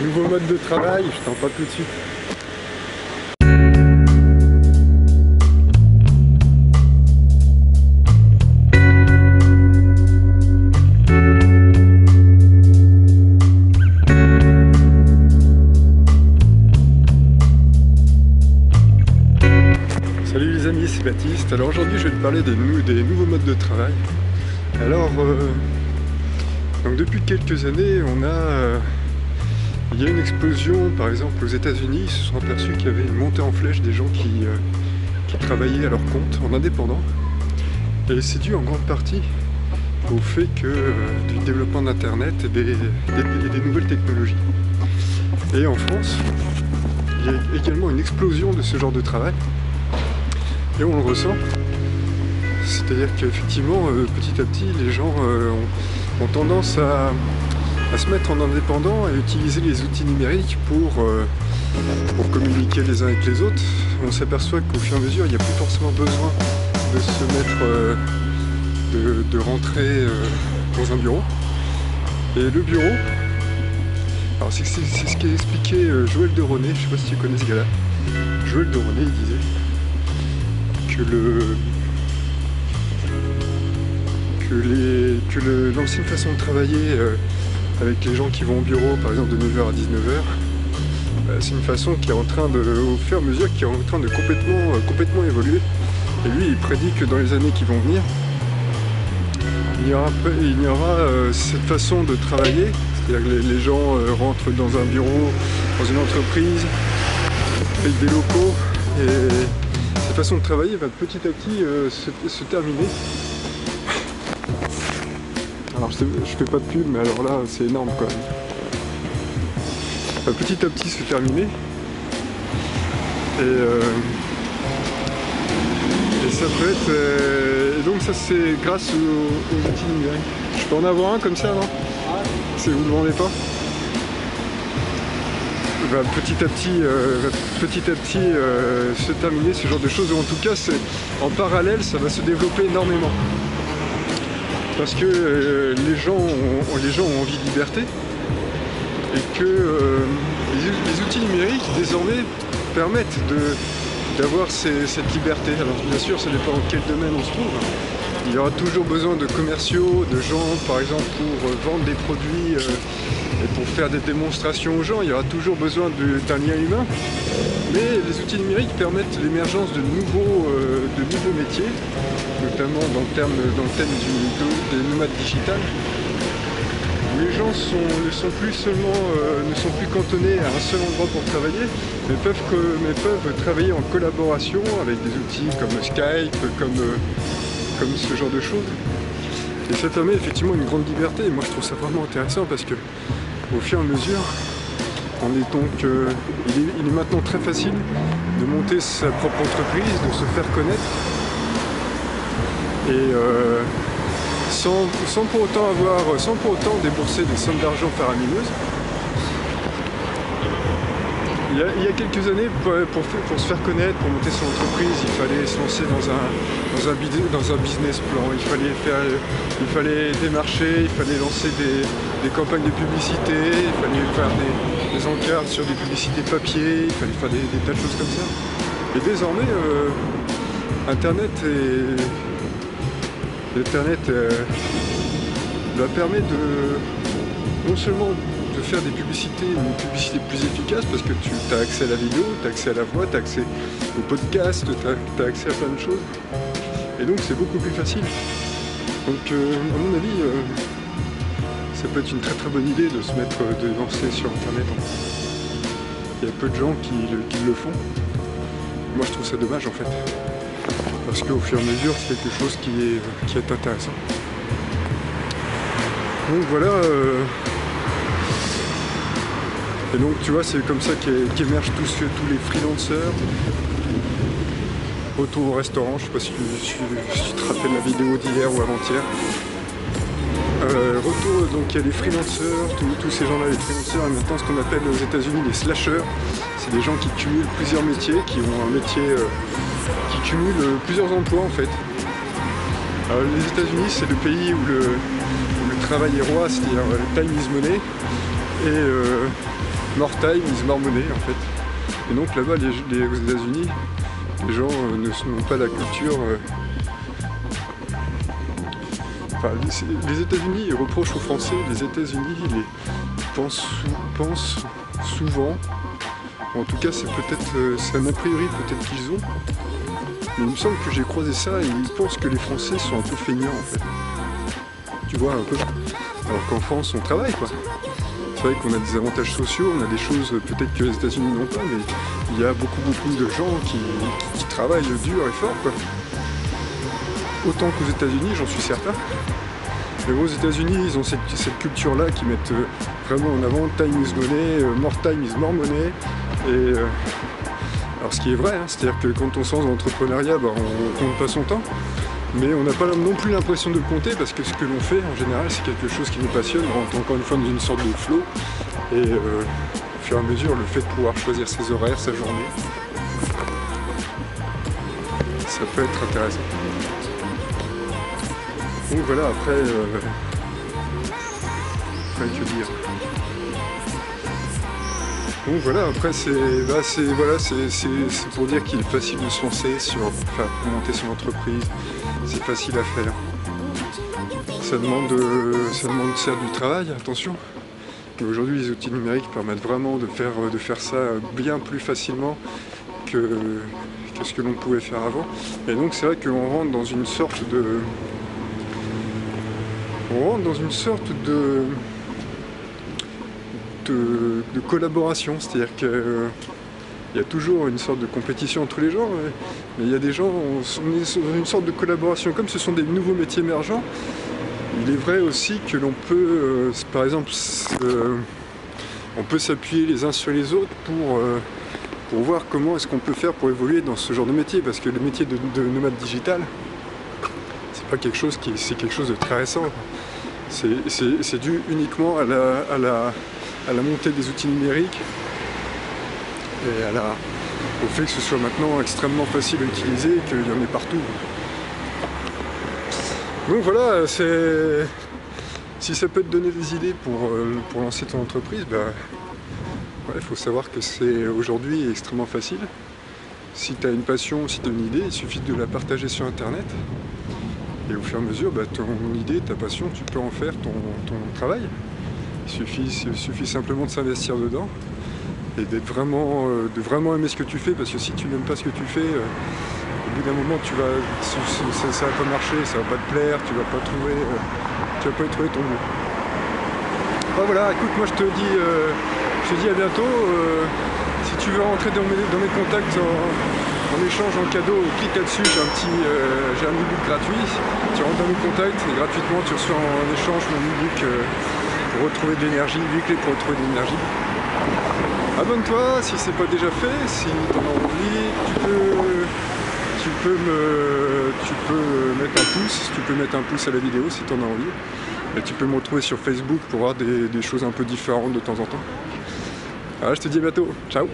Nouveau mode de travail, je t'en parle tout de suite. Salut les amis, c'est Baptiste. Alors aujourd'hui je vais te parler des nouveaux modes de travail. Alors, donc depuis quelques années, il y a une explosion, par exemple aux États-Unis, ils se sont aperçus qu'il y avait une montée en flèche des gens qui travaillaient à leur compte, en indépendant. Et c'est dû en grande partie au fait du développement d'Internet et des nouvelles technologies. Et en France, il y a également une explosion de ce genre de travail. Et on le ressent. C'est-à-dire qu'effectivement, petit à petit, les gens ont tendance à se mettre en indépendant et utiliser les outils numériques pour communiquer les uns avec les autres. On s'aperçoit qu'au fur et à mesure, il n'y a plus forcément besoin de se mettre, de rentrer dans un bureau. Et le bureau, alors c'est ce qu'a expliqué Joël de Roné, je ne sais pas si tu connais ce gars-là. Joël de Roné, il disait que l'ancienne façon de travailler avec les gens qui vont au bureau, par exemple de 9h à 19h, c'est une façon qui est en train de, au fur et à mesure, qui est en train de complètement évoluer. Et lui, il prédit que dans les années qui vont venir, il y aura cette façon de travailler, c'est-à-dire que les gens rentrent dans un bureau, dans une entreprise, avec des locaux, et cette façon de travailler va petit à petit se terminer. Alors je fais pas de pub, mais alors là c'est énorme quand même. Va petit à petit se terminer. Et ça peut être... et donc ça c'est grâce aux outils numériques. Je peux en avoir un comme ça, non? Si vous ne le vendez pas, va petit à petit se terminer ce genre de choses. Ou en tout cas, en parallèle, ça va se développer énormément. Parce que les gens ont envie de liberté et que les outils numériques désormais permettent d'avoir cette liberté. Alors bien sûr, ça dépend dans quel domaine on se trouve. Il y aura toujours besoin de commerciaux, de gens par exemple pour vendre des produits et pour faire des démonstrations aux gens. Il y aura toujours besoin d'un lien humain. Mais les outils numériques permettent l'émergence de nouveaux métiers, notamment dans le thème des nomades digitales, où les gens ne sont plus cantonnés à un seul endroit pour travailler, mais peuvent travailler en collaboration avec des outils comme Skype, comme ce genre de choses. Et ça permet effectivement une grande liberté, et moi je trouve ça vraiment intéressant parce que au fur et à mesure, il est maintenant très facile de monter sa propre entreprise, de se faire connaître, et sans pour autant débourser des sommes d'argent faramineuses. Il y a quelques années, pour se faire connaître, pour monter son entreprise, il fallait se lancer dans un business plan, il fallait démarcher, il fallait lancer des campagnes de publicité, il fallait faire des encarts sur des publicités papier, il fallait faire des tas de choses comme ça. Et désormais, Internet permet non seulement de faire des publicités, une publicité plus efficace parce que tu as accès à la vidéo, tu as accès à la voix, tu as accès au podcast, tu as accès à plein de choses. Et donc c'est beaucoup plus facile. Donc à mon avis, ça peut être une très très bonne idée de lancer sur Internet. Il y a peu de gens qui le font. Moi je trouve ça dommage en fait. Parce qu'au fur et à mesure, c'est quelque chose qui est intéressant. Donc voilà. Et donc tu vois, c'est comme ça qu'émergent tous les freelancers. Retour au restaurant, je sais pas si tu te rappelles la vidéo d'hier ou avant-hier. Donc il y a les freelancers, tous ces gens-là, les freelancers, et maintenant ce qu'on appelle aux États-Unis les slashers. C'est des gens qui cumulent plusieurs métiers, qui ont un métier qui cumule plusieurs emplois en fait. Alors, les États-Unis, c'est le pays où le travail est roi, c'est-à-dire time is money. Et more time is more money en fait. Et donc là-bas, aux États-Unis, les gens n'ont pas la culture. Enfin, les États-Unis reprochent aux Français, les États-Unis pensent souvent, en tout cas c'est peut-être c'est un a priori peut-être qu'ils ont, mais il me semble que j'ai croisé ça et ils pensent que les Français sont un peu feignants en fait. Tu vois un peu. Alors qu'en France on travaille quoi. C'est vrai qu'on a des avantages sociaux, on a des choses peut-être que les États-Unis n'ont pas, mais il y a beaucoup de gens qui travaillent dur et fort quoi. Autant qu'aux États-Unis, j'en suis certain. Mais aux États-Unis, ils ont cette culture-là qui mettent vraiment en avant time is money, more time is more money. Et alors ce qui est vrai, hein, c'est-à-dire que quand on se lance dans l'entrepreneuriat, bah, on compte pas son temps. Mais on n'a pas non plus l'impression de le compter parce que ce que l'on fait en général c'est quelque chose qui nous passionne, on rentre encore une fois dans une sorte de flow et au fur et à mesure le fait de pouvoir choisir ses horaires, sa journée, ça peut être intéressant. Donc voilà, après que dire. Donc voilà, après c'est pour dire qu'il est facile de se lancer pour monter son entreprise, c'est facile à faire. Ça demande certes du travail, attention. Mais aujourd'hui les outils numériques permettent vraiment de faire ça bien plus facilement que ce que l'on pouvait faire avant. Et donc c'est vrai qu'on rentre dans une sorte de collaboration, c'est-à-dire qu'il y a toujours une sorte de compétition entre les gens, mais il y a des gens, on est dans une sorte de collaboration, comme ce sont des nouveaux métiers émergents, il est vrai aussi que l'on peut, par exemple, on peut s'appuyer les uns sur les autres pour voir comment est-ce qu'on peut faire pour évoluer dans ce genre de métier, parce que le métier de nomade digital, c'est pas quelque chose c'est quelque chose de très récent. C'est dû uniquement à la montée des outils numériques et au fait que ce soit maintenant extrêmement facile à utiliser et qu'il y en ait partout. Donc voilà, si ça peut te donner des idées pour lancer ton entreprise, bah, ouais, faut savoir que c'est aujourd'hui extrêmement facile. Si tu as une passion, si tu as une idée, il suffit de la partager sur internet. Et au fur et à mesure, bah, ton idée, ta passion, tu peux en faire ton travail. Il suffit simplement de s'investir dedans et de vraiment aimer ce que tu fais, parce que si tu n'aimes pas ce que tu fais, au bout d'un moment ça va pas marcher, ça va pas te plaire, tu vas pas y trouver ton goût. Bah voilà, écoute, moi je te dis à bientôt. Si tu veux rentrer dans mes contacts en échange, en cadeau, clique là-dessus, j'ai un e-book gratuit. Tu rentres dans mes contacts et gratuitement tu reçois en échange mon e-book pour retrouver de l'énergie, 8 clés pour retrouver de l'énergie. Abonne-toi si c'est pas déjà fait, si tu en as envie, tu peux mettre un pouce à la vidéo si tu en as envie. Et tu peux me retrouver sur Facebook pour voir des choses un peu différentes de temps en temps. Voilà, je te dis à bientôt, ciao!